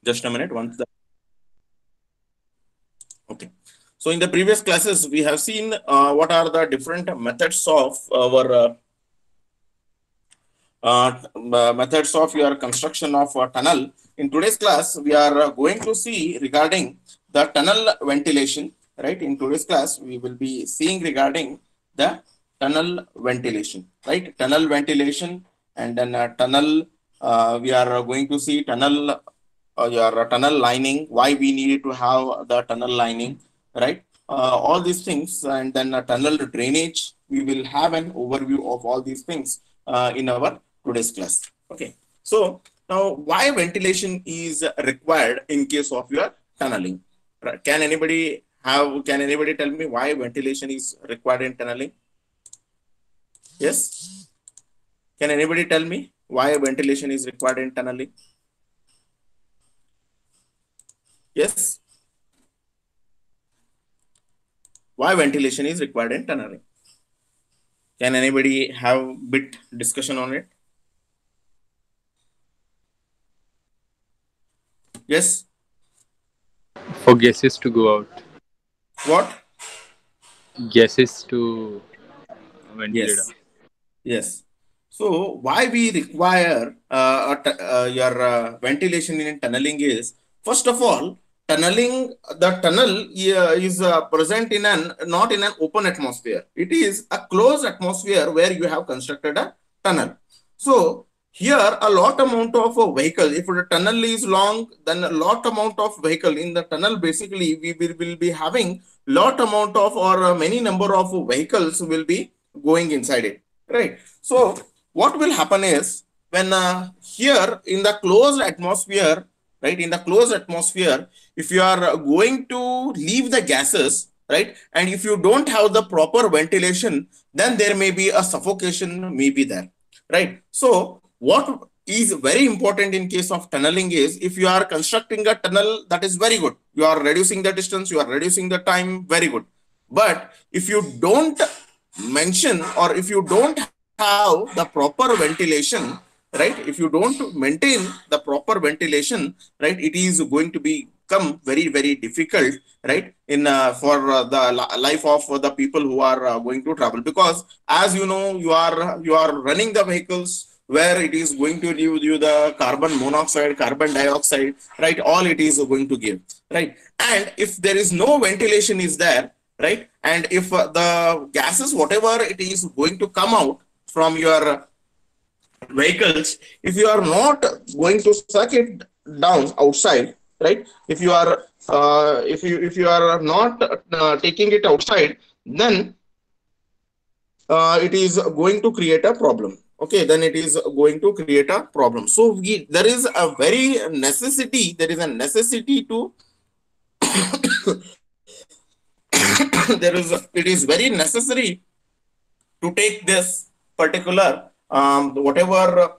Just a minute. Once the okay. So in the previous classes, we have seen what are the different methods of our methods of your construction of a tunnel. In today's class, we are going to see regarding the tunnel ventilation. Right. In today's class, we will be seeing regarding the tunnel ventilation. Right. Tunnel ventilation, and then tunnel. We are going to see tunnel. Your tunnel lining. Why we need to have the tunnel lining. Right. All these things, and then tunnel drainage. We will have an overview of all these things in our today's class. Okay. So now why ventilation is required in case of your tunneling? Right. Can anybody tell me why ventilation is required in tunneling? Yes. Can anybody tell me why ventilation is required in tunneling? Yes. Why ventilation is required in tunneling? Can anybody have bit discussion on it? Yes. For gases to go out. What? Gases to ventilate Yes. out. Yes. So why we require your ventilation in tunneling is, first of all, tunneling, the tunnel is present in an not in an open atmosphere. It is a closed atmosphere where you have constructed a tunnel. So here a lot amount of vehicle, if the tunnel is long, then a lot amount of vehicle in the tunnel, basically we will be having lot amount of or many number of vehicles will be going inside it, right? So what will happen is, when here in the closed atmosphere, right, in the closed atmosphere, if you are going to leave the gases, right, and if you don't have the proper ventilation, then there may be a suffocation may be there, right? So what is very important in case of tunneling is, if you are constructing a tunnel, that is very good, you are reducing the distance, you are reducing the time, very good. But if you don't mention, or if you don't have the proper ventilation, right, if you don't maintain the proper ventilation, right, it is going to become very difficult, right, in for the life of the people who are going to travel, because as you know, you are running the vehicles where it is going to give you the carbon monoxide, carbon dioxide, right, all it is going to give, right? And if there is no ventilation is there, right, and if the gases, whatever it is going to come out from your vehicles, if you are not going to suck it down outside, right, if you are not taking it outside, then it is going to create a problem. Okay, then it is going to create a problem. So there is a very necessity, there is a necessity to it is very necessary to take this particular whatever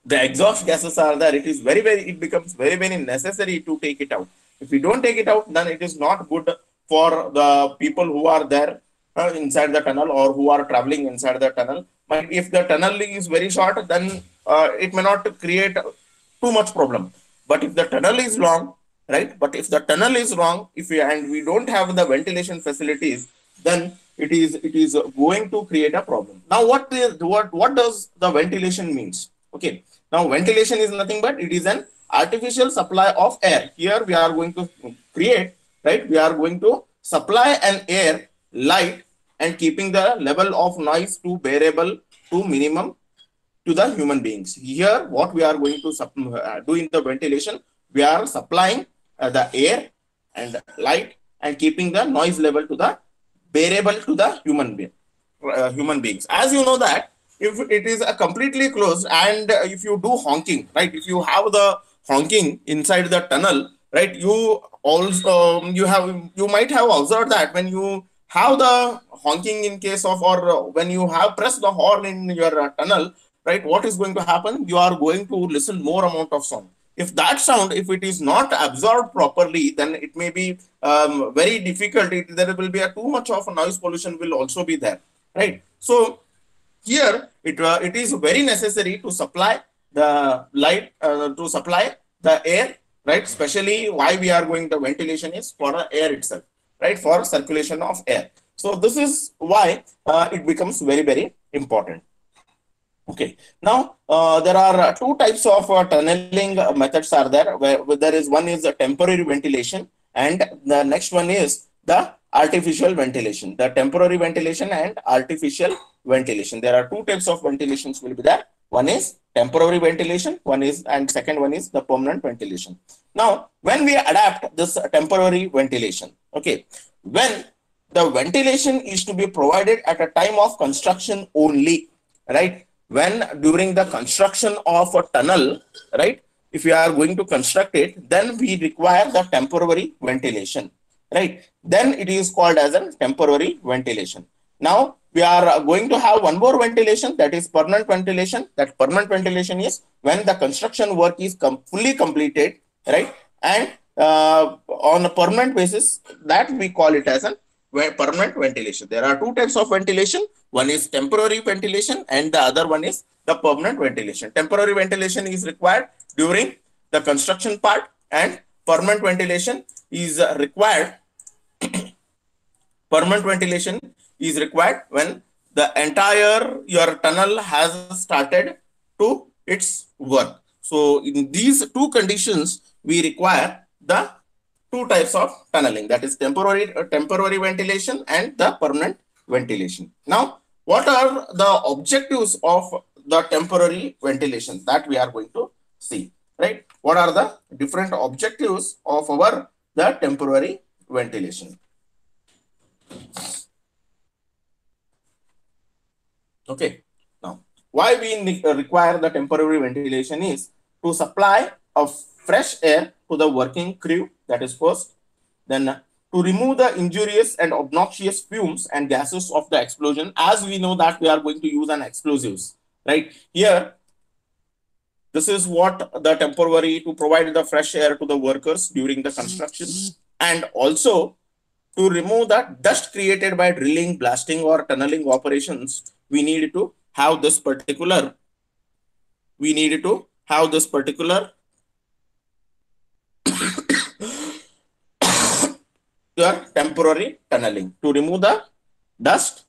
the exhaust gases are there, it is it becomes very necessary to take it out. If we don't take it out, then it is not good for the people who are there inside the tunnel, or who are traveling inside the tunnel. But if the tunnel is very short, then it may not create too much problem. But if the tunnel is long, right, but if the tunnel is wrong, if we and we don't have the ventilation facilities, then it is going to create a problem. Now what does the ventilation means? Okay, now ventilation is nothing but it is an artificial supply of air. Here we are going to create, right, we are going to supply an air, light, and keeping the level of noise to bearable to minimum to the human beings. Here what we are going to do in the ventilation, we are supplying the air and light, and keeping the noise level to the bearable to the human beings. As you know that if it is a completely closed, and if you do honking, right, if you have the honking inside the tunnel, right, you also you might have observed that when you have the honking in case of, or when you have pressed the horn in your tunnel, right, what is going to happen? You are going to listen more amount of sound. If that sound, if it is not absorbed properly, then it may be very difficult. There will be a too much of a noise pollution will also be there, right? So here it is very necessary to supply the light to supply the air, right? Especially why we are going the ventilation is for the air itself, right? For circulation of air. So this is why it becomes very, very important. Okay. Now there are two types of tunneling methods are there. Where there is one is a temporary ventilation, and the next one is the artificial ventilation. The temporary ventilation and artificial ventilation. There are two types of ventilations will be there. One is temporary ventilation. One is and second one is the permanent ventilation. Now, when we adapt this temporary ventilation, okay, when the ventilation is to be provided at a time of construction only, right? When during the construction of a tunnel, right? If we are going to construct it, then we require the temporary ventilation, right? Then it is called as a temporary ventilation. Now we are going to have one more ventilation, that is permanent ventilation. That permanent ventilation is when the construction work is fully completed, right? And on a permanent basis, that we call it as a permanent ventilation. There are two types of ventilation. One is temporary ventilation and the other one is the permanent ventilation. Temporary ventilation is required during the construction part, and permanent ventilation is required. Permanent ventilation is required when the entire your tunnel has started to its work. So in these two conditions, we require the two types of tunneling, that is temporary ventilation and the permanent ventilation. Now, what are the objectives of the temporary ventilation that we are going to see, right? What are the different objectives of our the temporary ventilation? Okay. Now, why we require the temporary ventilation is to supply of fresh air to the working crew, that is first. Then to remove the injurious and obnoxious fumes and gases of the explosion, as we know that we are going to use an explosives, right? Here, this is what the temporary to provide the fresh air to the workers during the construction, and also to remove the dust created by drilling, blasting or tunneling operations. We need to have this particular your temporary tunneling to remove the dust,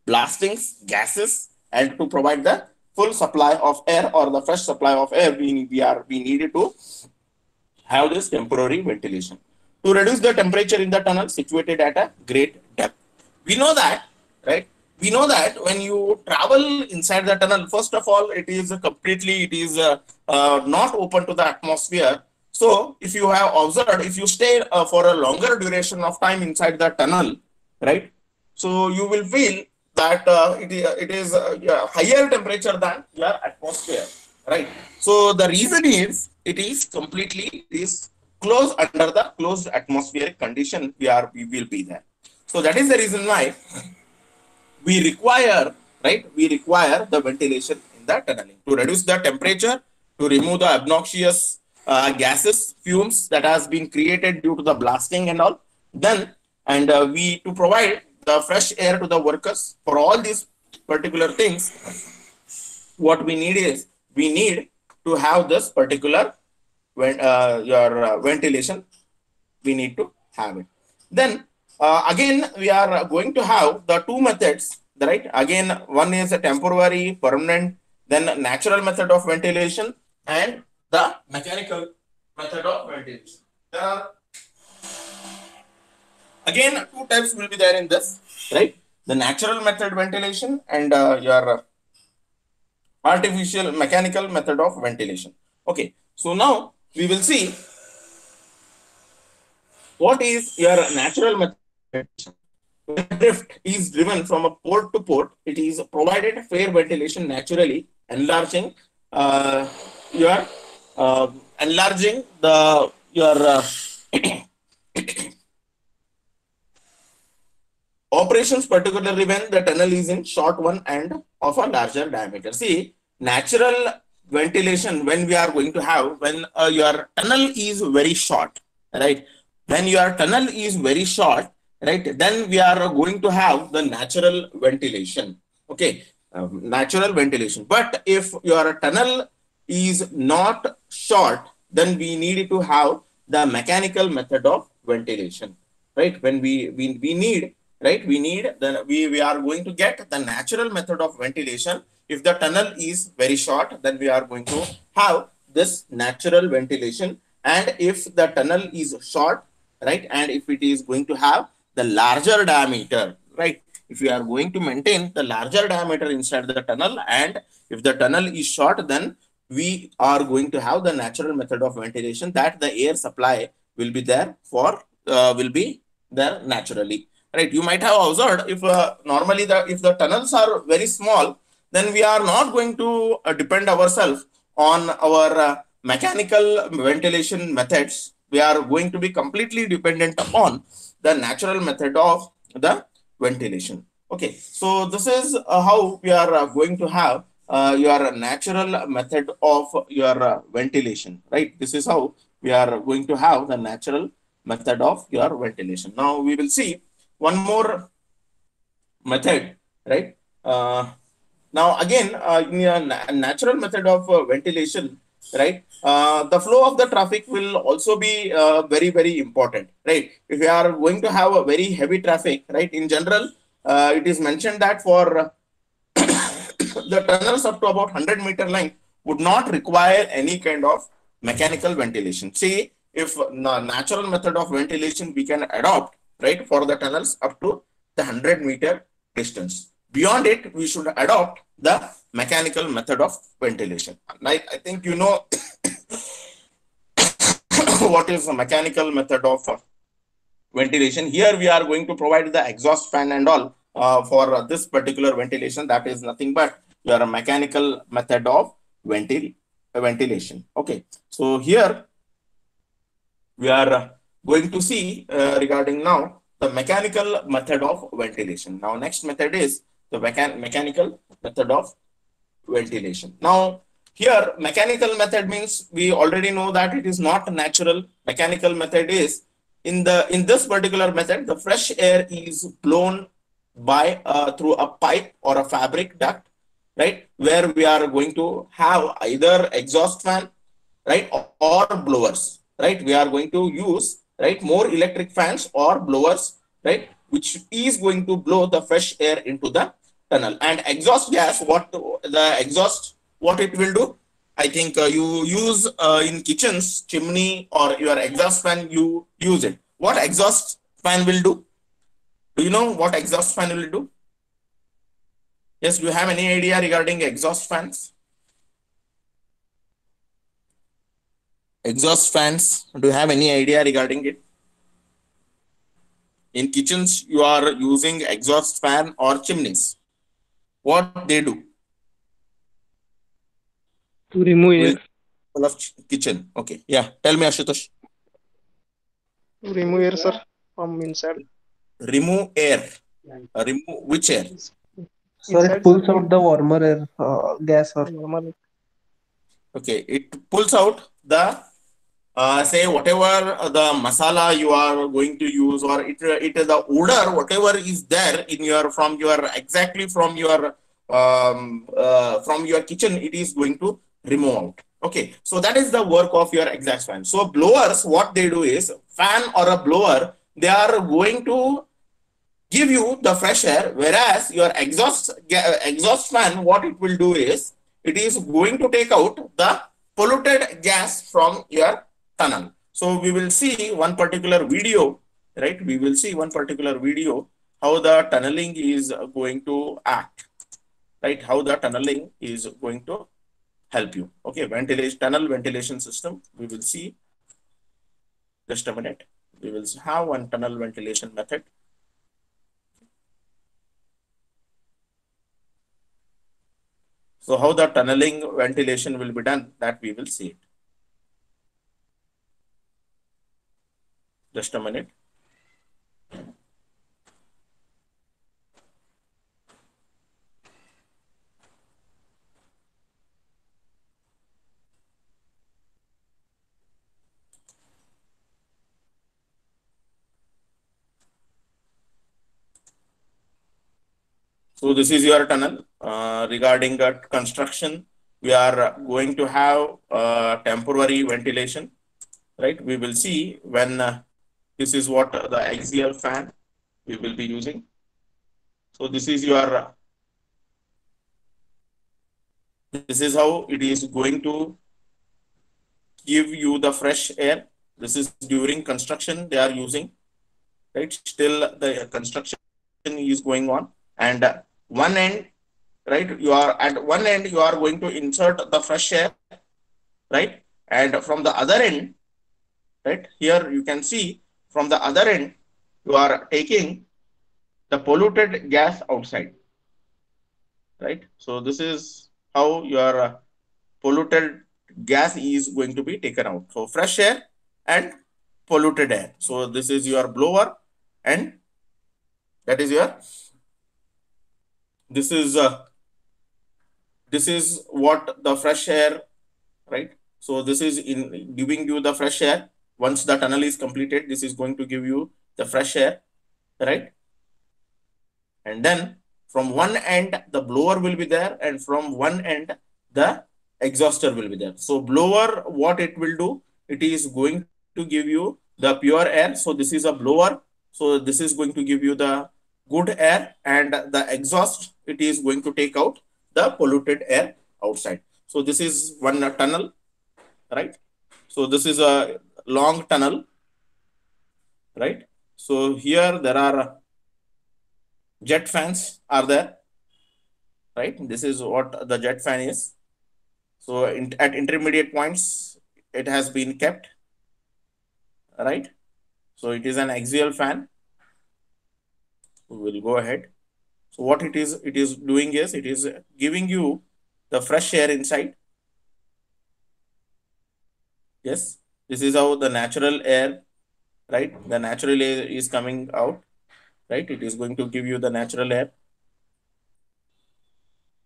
blastings, gases, and to provide the full supply of air or the fresh supply of air. We needed to have this temporary ventilation to reduce the temperature in the tunnel situated at a great depth. We know that, right? We know that when you travel inside the tunnel, first of all, it is not open to the atmosphere. So if you have observed, if you stay for a longer duration of time inside the tunnel, right? So you will feel that it is higher temperature than your atmosphere, right? So the reason is it is closed under the closed atmospheric condition. We will be there. So that is the reason why we require, right? We require the ventilation in the tunneling to reduce the temperature, to remove the obnoxious gases, fumes that has been created due to the blasting and all. Then, and we to provide the fresh air to the workers. For all these particular things, what we need is we need to have this particular ventilation. We need to have it. Then again, we are going to have the two methods, right? Again, one is a temporary, permanent, then natural method of ventilation, and the mechanical method of ventilation. There are again two types will be there in this, right? The natural method ventilation and your artificial mechanical method of ventilation. Okay, so now we will see what is your natural method. When drift is driven from a port to port, it is provided fair ventilation naturally, enlarging your operations, particularly when the tunnel is in short one and of a larger diameter. See, natural ventilation when we are going to have when your tunnel is very short, right? When your tunnel is very short, right, then we are going to have the natural ventilation. Okay, natural ventilation. But if your tunnel is not short, then we need to have the mechanical method of ventilation, right? When we need, right, we are going to get the natural method of ventilation. If the tunnel is very short, then we are going to have this natural ventilation. And if the tunnel is short, right, and if it is going to have the larger diameter, right, if we are going to maintain the larger diameter inside the tunnel, and if the tunnel is short, then we are going to have the natural method of ventilation, that the air supply will be there for will be there naturally, right? You might have observed, if normally the if the tunnels are very small, then we are not going to depend ourselves on our mechanical ventilation methods. We are going to be completely dependent upon the natural method of the ventilation. Okay, so this is how we are going to have your natural method of your ventilation, right? This is how we are going to have the natural method of your ventilation. Now we will see one more method, right? Now again, in a natural method of ventilation, right, the flow of the traffic will also be very important, right? If we are going to have a very heavy traffic, right, in general, it is mentioned that for the tunnels up to about 100-meter length would not require any kind of mechanical ventilation. See, if natural method of ventilation we can adopt, right, for the tunnels up to the 100-meter distance. Beyond it, we should adopt the mechanical method of ventilation. I think you know what is the mechanical method of ventilation. Here we are going to provide the exhaust fan and all for this particular ventilation. That is nothing but your mechanical method of ventilation. Okay, so here we are going to see regarding now the mechanical method of ventilation. Now next method is the mechanical method of ventilation. Now here mechanical method means we already know that it is not natural. Mechanical method is in this particular method, the fresh air is blown by through a pipe or a fabric duct, right, where we are going to have either exhaust fan, right, or blowers, right. We are going to use, right, more electric fans or blowers, right, which is going to blow the fresh air into the tunnel. And exhaust gas, what the exhaust, what it will do, I think you use in kitchens, chimney or your exhaust fan, you use it. What exhaust fan will do? Do you know what exhaust fan will do? Yes, do you have any idea regarding exhaust fans? Exhaust fans, do you have any idea regarding it? In kitchens, you are using exhaust fan or chimneys. What they do? To remove air. Of kitchen. Okay. Yeah. Tell me, Ashutosh. To remove air, sir, from inside. Remove air. Remove which air? Sir, it pulls out the warmer air gas, sir. Okay. It pulls out the say whatever the masala you are going to use, or it is the odor, whatever is there in your from your kitchen, it is going to remove out. Okay, so that is the work of your exhaust fan. So blowers, what they do is, fan or a blower, they are going to give you the fresh air, whereas your exhaust fan, what it will do is, it is going to take out the polluted gas from your tunnel. So we will see one particular video, right? We will see one particular video how the tunneling is going to act, right? How the tunneling is going to help you. Okay, tunnel ventilation system. We will see. Just a minute. We will have one tunnel ventilation method. So how the tunneling ventilation will be done, that we will see it. Just a minute. So this is your tunnel regarding the construction. we are going to have temporary ventilation, right? We will see when this is what the axial fan we will be using. So this is your, this is how it is going to give you the fresh air. This is during construction they are using, right? Still the construction is going on, and one end, right? You are at one end, you are going to insert the fresh air, right? And from the other end, right here you can see from the other end, you are taking the polluted gas outside, right? So this is how your polluted gas is going to be taken out. So fresh air and polluted air. So this is your blower, and that is your, this is what the fresh air, right? So this is in giving you the fresh air. Once the tunnel is completed, this is going to give you the fresh air, right? And then from one end the blower will be there, and from one end the exhauster will be there. So blower, what it will do, it is going to give you the pure air. So this is a blower, so this is going to give you the good air, and the exhaust, it is going to take out the polluted air outside. So this is one tunnel, right? So this is a long tunnel, right? So here there are jet fans are there, right? This is what the jet fan is. So at intermediate points, it has been kept, right? So it is an axial fan. We will go ahead. So what it is doing is, it is giving you the fresh air inside. Yes, this is how the natural air, right? The natural air is coming out, right? It is going to give you the natural air,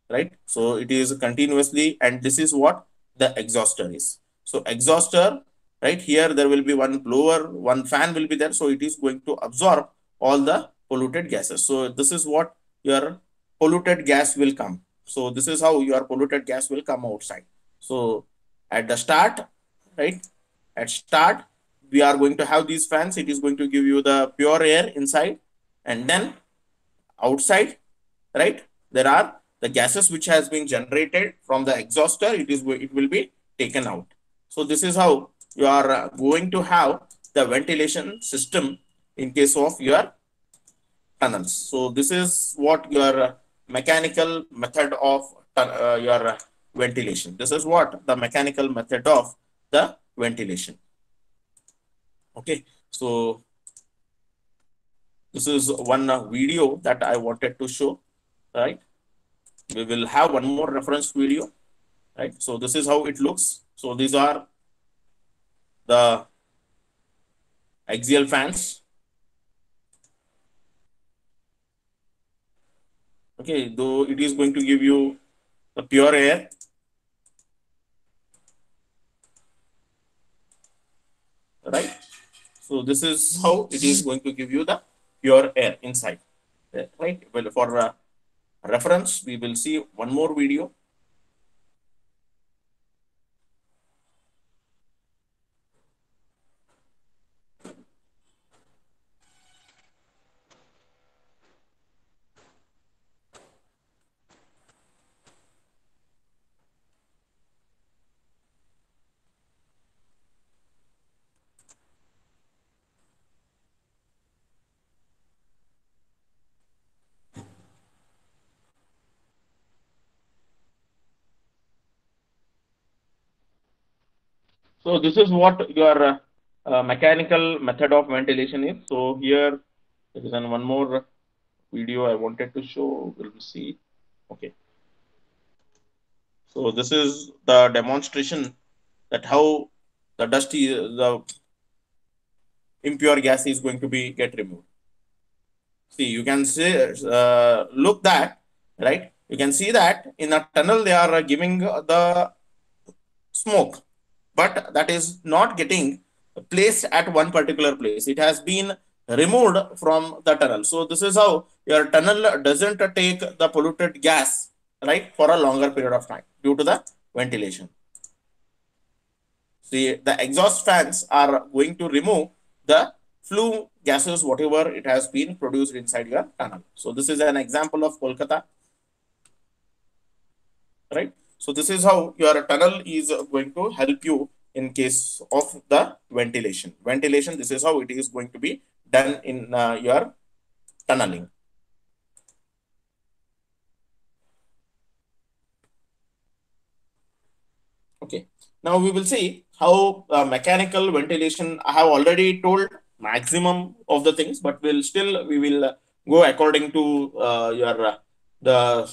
right? So it is continuously, and this is what the exhauster is. So exhauster, right here, there will be one blower, one fan will be there. So it is going to absorb all the polluted gases. So this is what your polluted gas will come. So this is how your polluted gas will come outside. So at the start, right? At start, we are going to have these fans. It is going to give you the pure air inside, and then outside, right? There are the gases which has been generated from the exhauster. It will be taken out. So this is how you are going to have the ventilation system in case of your tunnels. So this is what your mechanical method of your ventilation. This is what the mechanical method of the ventilation. Okay, so this is one video that I wanted to show, right? We will have one more reference video, right? So this is how it looks. So these are the axial fans. Okay, though it is going to give you the pure air, right? So this is how it is going to give you the pure air inside, right? Well, for reference, we will see one more video. So this is what your mechanical method of ventilation is. So here there is one more video I wanted to show. We'll see. Okay. So this is the demonstration that how the the impure gas is going to be get removed. See, you can see, look that, right? You can see that in a tunnel they are giving the smoke, but that is not getting placed at one particular place. It has been removed from the tunnel. So this is how your tunnel doesn't take the polluted gas, right, for a longer period of time due to the ventilation. See, the exhaust fans are going to remove the flue gases, whatever it has been produced inside your tunnel. So this is an example of Kolkata, right? So this is how your tunnel is going to help you in case of the ventilation. Ventilation, this is how it is going to be done in your tunneling. Okay. Now we will see how mechanical ventilation. I have already told maximum of the things, but we will go according to your the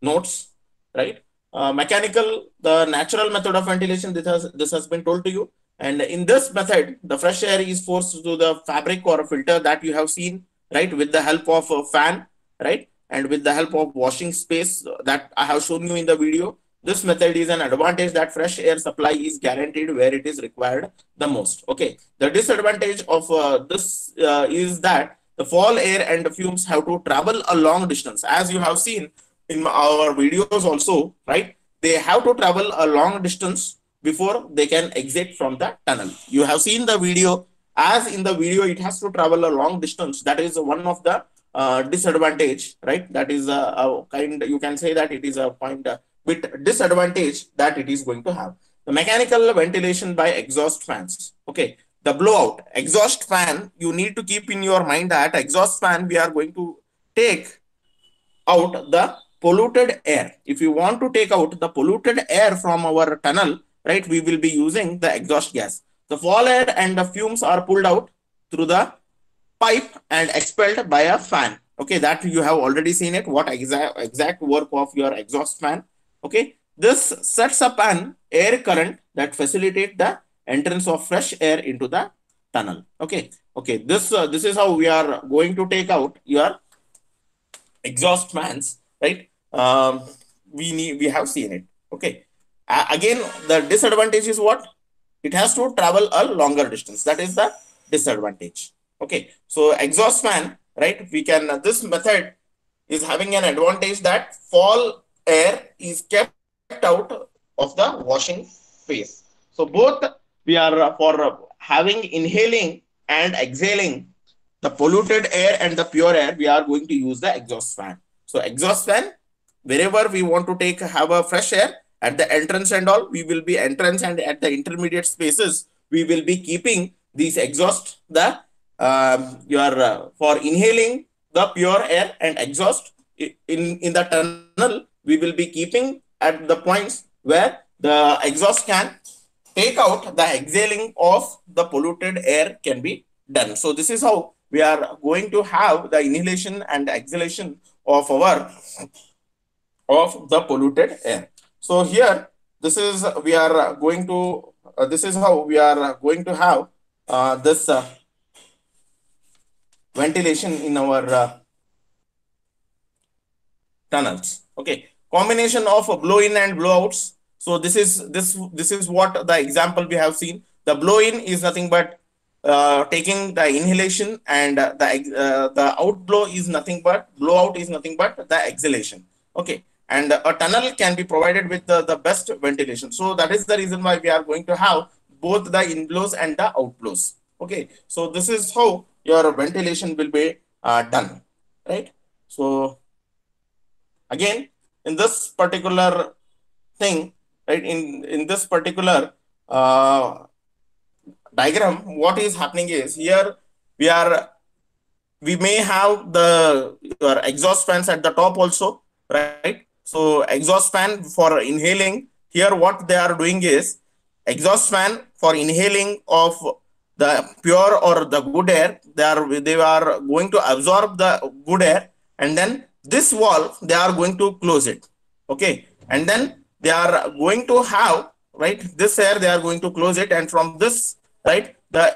notes, right? Mechanical, the natural method of ventilation. This has been told to you, and in this method, the fresh air is forced to the fabric or a filter that you have seen, right, with the help of a fan, right, and with the help of washing space that I have shown you in the video. This method is an advantage that fresh air supply is guaranteed where it is required the most. Okay. The disadvantage of this is that the fall air and the fumes have to travel a long distance. As you have seen in our videos also, right? They have to travel a long distance before they can exit from the tunnel. You have seen the video. As in the video, it has to travel a long distance. That is one of the disadvantage, right? That is a kind, you can say that it is a point bit disadvantage that it is going to have. The mechanical ventilation by exhaust fans. Okay. The blowout exhaust fan, you need to keep in your mind that exhaust fan, we are going to take out the polluted air. If you want to take out the polluted air from our tunnel, right, we will be using the exhaust gas. The fall air and the fumes are pulled out through the pipe and expelled by a fan. Okay, that you have already seen it, what exact work of your exhaust fan. Okay, this sets up an air current that facilitates the entrance of fresh air into the tunnel. Okay, this is how we are going to take out your exhaust fans, right? We have seen it. Okay, again, the disadvantage is what? It has to travel a longer distance. That is the disadvantage. Okay, so exhaust fan, right? We can this method is having an advantage that fall air is kept out of the washing phase. So both we are for having inhaling and exhaling the polluted air and the pure air, we are going to use the exhaust fan. So exhaust fan, wherever we want to have a fresh air at the entrance and all, we will be entrance, and at the intermediate spaces, we will be keeping these exhaust the for inhaling the pure air and exhaust in the tunnel. We will be keeping at the points where the exhaust can take out the exhaling of the polluted air can be done. So this is how we are going to have the inhalation and exhalation of the polluted air. So here, this is how we are going to have this ventilation in our tunnels. Okay, combination of blow in and blowouts. So this is what the example we have seen. The blow in is nothing but taking the inhalation, and the outblow is nothing but blowout is nothing but the exhalation. Okay, and a tunnel can be provided with the best ventilation. So that is the reason why we are going to have both the inflows and the outflows. Okay, so this is how your ventilation will be done, right? So again, in this particular thing, right, in this particular diagram, what is happening is here we may have your exhaust fans at the top also, right? So exhaust fan for inhaling, here what they are doing is exhaust fan for inhaling of the pure or the good air, they are going to absorb the good air, and then this valve they are going to close it. Okay, and then they are going to have, right, this air they are going to close it, and from this, right, the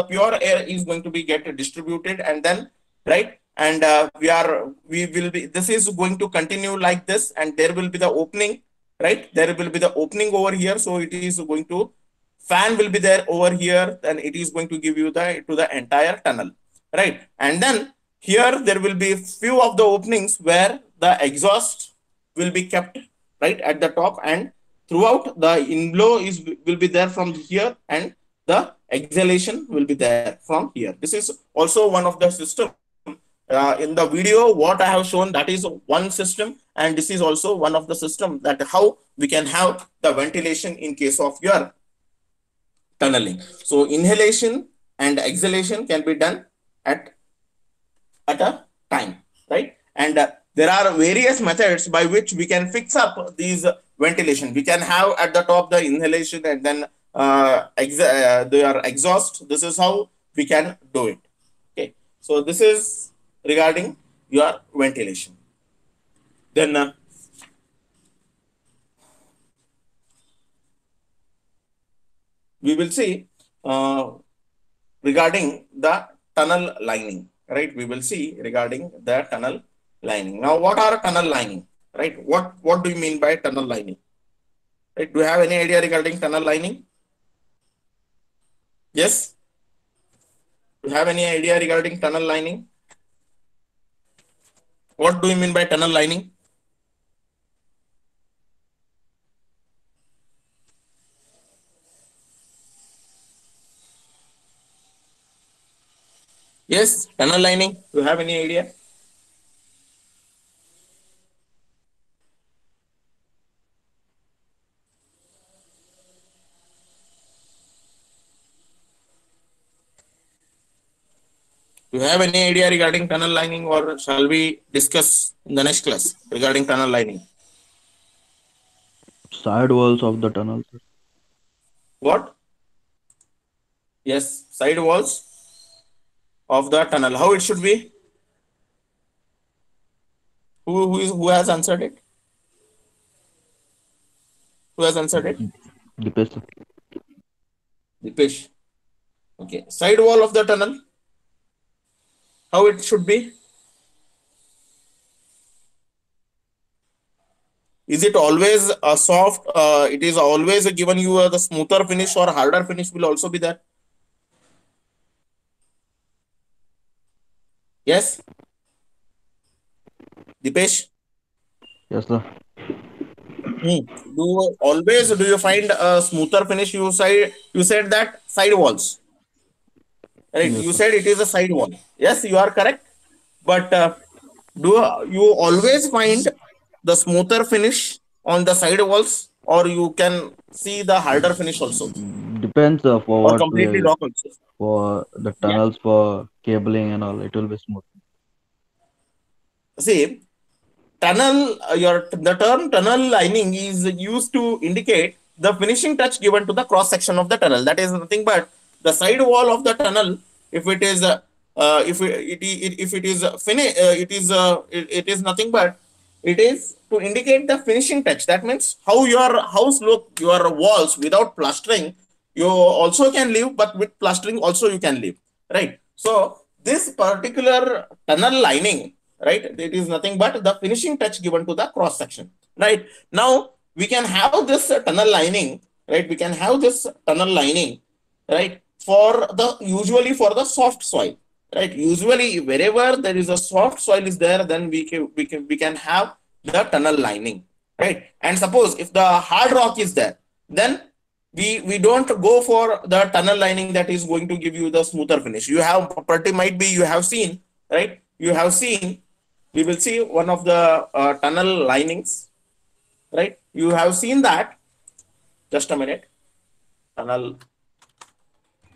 pure air is going to be get distributed, and then, right, and this is going to continue like this, and there will be the opening, right, there will be the opening over here. So it is going to fan will be there over here, and it is going to give you to the entire tunnel, right? And then here there will be few of the openings where the exhaust will be kept, right, at the top, and throughout the inflow will be there from here, and the exhalation will be there from here. This is also one of the system. In the video what I have shown, that is one system, and this is also one of the system that how we can have the ventilation in case of your tunneling. So inhalation and exhalation can be done at a time, right? And there are various methods by which we can fix up these ventilation. We can have at the top the inhalation, and then their exhaust. This is how we can do it. Okay, so this is regarding your ventilation. Then we will see regarding the tunnel lining, right? We will see regarding the tunnel lining. Now, what are tunnel lining, right? What do you mean by tunnel lining, right? Do you have any idea regarding tunnel lining? Yes, do you have any idea regarding tunnel lining? What do you mean by tunnel lining? Yes, tunnel lining, do you have any idea? Do you have any idea regarding tunnel lining, or shall we discuss in the next class regarding tunnel lining? Side walls of the tunnel, sir. What? Yes, side walls of the tunnel. How it should be? Who has answered it? Who has answered it? Dipesh, sir. Dipesh. Okay. Side wall of the tunnel. How it should be? Is it always a soft? It is always given you the smoother finish, or harder finish will also be there? Yes. Dipesh. Yes, sir. Do you find a smoother finish? You said that side walls, right? Yes, You sir. said it is a side wall. Yes, you are correct. But do you always find the smoother finish on the side walls, or you can see the harder finish also, Depends for or what we completely are, rock also? for the Yeah. tunnels for cabling and all. It will be smooth. See, tunnel the term tunnel lining is used to indicate the finishing touch given to the cross section of the tunnel. That is nothing but the side wall of the tunnel. If it is if it is it is nothing but it is to indicate the finishing touch. That means how your house look, your walls without plastering you also can live, but with plastering also you can live, right? So this particular tunnel lining, right, it is nothing but the finishing touch given to the cross section, right? Now we can have this tunnel lining, right? We can have this tunnel lining, right, for the usually for the soft soil, right? Usually wherever there is a soft soil is there, then we can have the tunnel lining, right? And suppose if the hard rock is there, then we don't go for the tunnel lining that is going to give you the smoother finish. You have pretty might be you have seen, right? You have seen, we will see one of the tunnel linings, right? You have seen that. Just a minute. Tunnel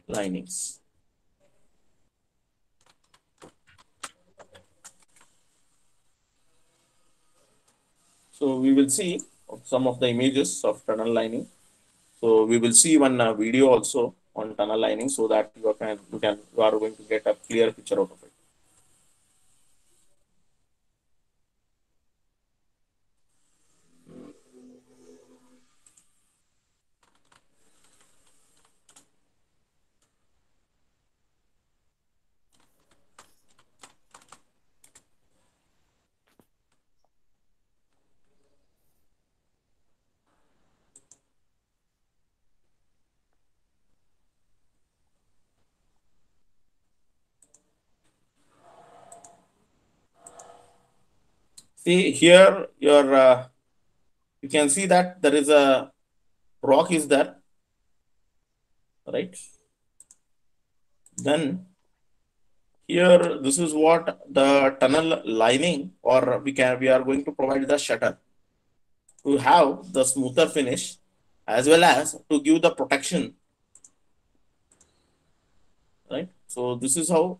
linings. So we will see some of the images of tunnel lining. So we will see one video also on tunnel lining, so that you are going to get a clear picture out of it. See here, your you can see that there is a rock is there, right? Then here, this is what the tunnel lining, or we are going to provide the shutter to have the smoother finish as well as to give the protection, right? So this is how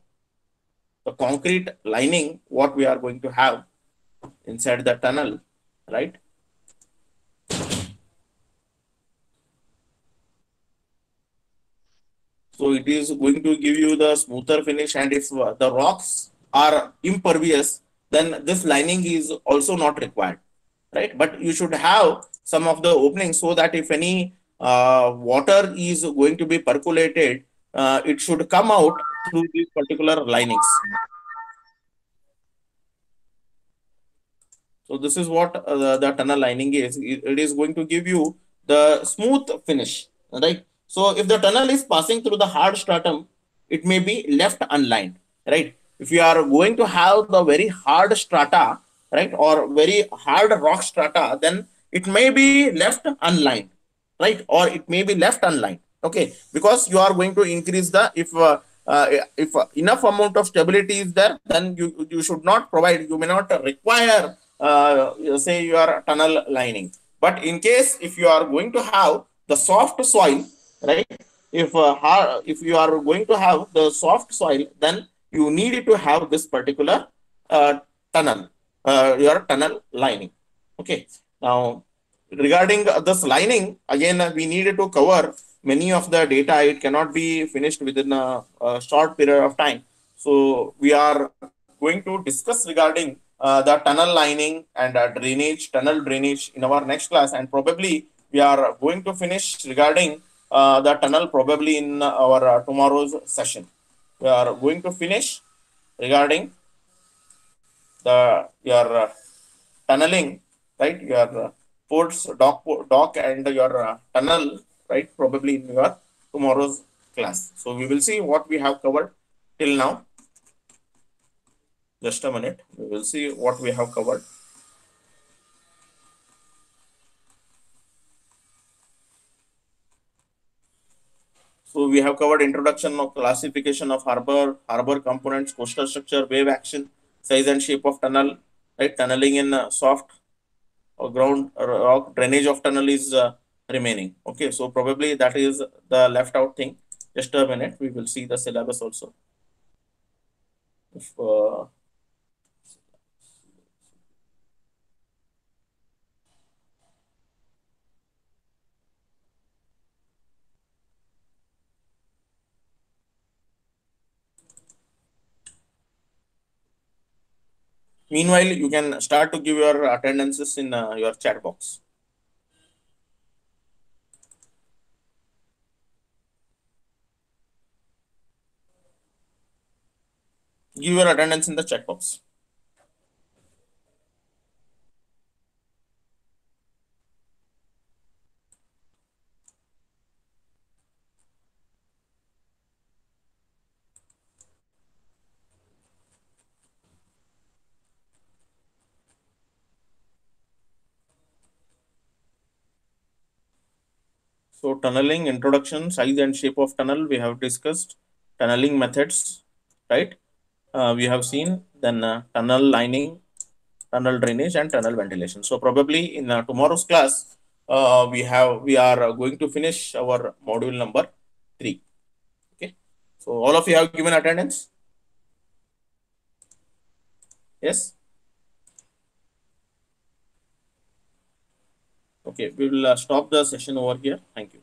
the concrete lining what we are going to have inside the tunnel, right? So it is going to give you the smoother finish, and if the rocks are impervious, then this lining is also not required, right? But you should have some of the openings so that if any water is going to be percolated, it should come out through these particular linings. So this is what the tunnel lining is. It is going to give you the smooth finish, right? So if the tunnel is passing through the hard stratum, it may be left unlined, right? If you are going to have the very hard strata, right, or very hard rock strata, then it may be left unlined, right, or it may be left unlined. Okay, because you are going to increase the if enough amount of stability is there, then you should not provide. You may not require say your tunnel lining. But in case if you are going to have the soft soil, right? If you are going to have the soft soil, then you need to have this particular tunnel, your tunnel lining. Okay. Now, regarding this lining, again, we needed to cover many of the data. It cannot be finished within a short period of time. So we are going to discuss regarding the tunnel lining and tunnel drainage in our next class, and probably we are going to finish regarding the tunnel probably in our tomorrow's session. We are going to finish regarding the your tunneling, right? Your ports, dock, and your tunnel, right? Probably in your tomorrow's class. So we will see what we have covered till now. Just a minute. We will see what we have covered. So we have covered introduction of classification of harbor components, coastal structure, wave action, size and shape of tunnel, right? Tunneling in soft or ground rock, drainage of tunnel is remaining. Okay, so probably that is the left out thing. Just a minute. We will see the syllabus also. If, meanwhile, you can start to give your attendances in your chat box. Give your attendance in the chat box. So tunneling, introduction, size and shape of tunnel, we have discussed. Tunneling methods, right? We have seen. Then tunnel lining, tunnel drainage, and tunnel ventilation. So probably in tomorrow's class, we are going to finish our module number 3. Okay. So all of you have given attendance? Yes. Okay, we will stop the session over here. Thank you.